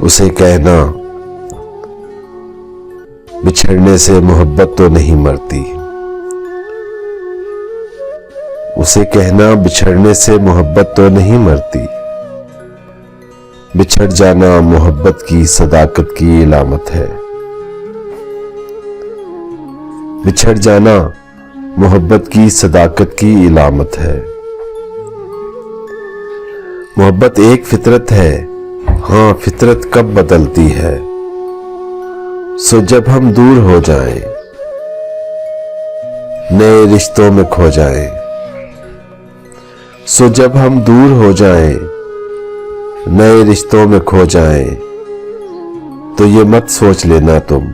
उसे कहना बिछड़ने से मोहब्बत तो नहीं मरती। उसे कहना बिछड़ने से मोहब्बत तो नहीं मरती। बिछड़ जाना मोहब्बत की सदाकत की इलामत है। बिछड़ जाना मोहब्बत की सदाकत की इलामत है। मोहब्बत एक फितरत है, हाँ फितरत कब बदलती है। सो जब हम दूर हो जाएं, नए रिश्तों में खो जाएं। सो जब हम दूर हो जाएं, नए रिश्तों में खो जाएं, तो ये मत सोच लेना तुम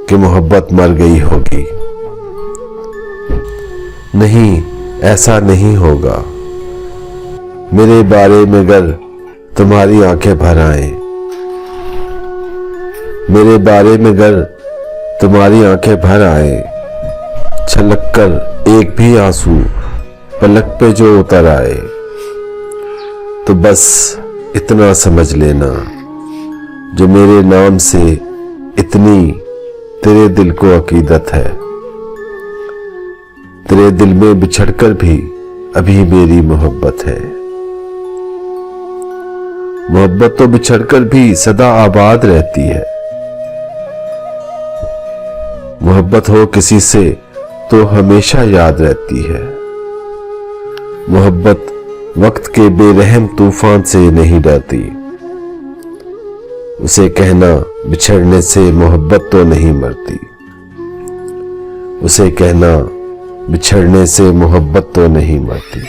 कि मोहब्बत मर गई होगी। नहीं, ऐसा नहीं होगा। मेरे बारे में अगर तुम्हारी आंखें भर आए, मेरे बारे में अगर तुम्हारी आंखें भर आए, छलक कर एक भी आंसू पलक पे जो उतर आए, तो बस इतना समझ लेना, जो मेरे नाम से इतनी तेरे दिल को अकीदत है। तेरे दिल में बिछड़कर भी अभी मेरी मोहब्बत है। मोहब्बत तो बिछड़कर भी सदा आबाद रहती है। मोहब्बत हो किसी से तो हमेशा याद रहती है। मोहब्बत वक्त के बेरहम तूफान से नहीं डरती। उसे कहना बिछड़ने से मोहब्बत तो नहीं मरती। उसे कहना बिछड़ने से मोहब्बत तो नहीं मरती।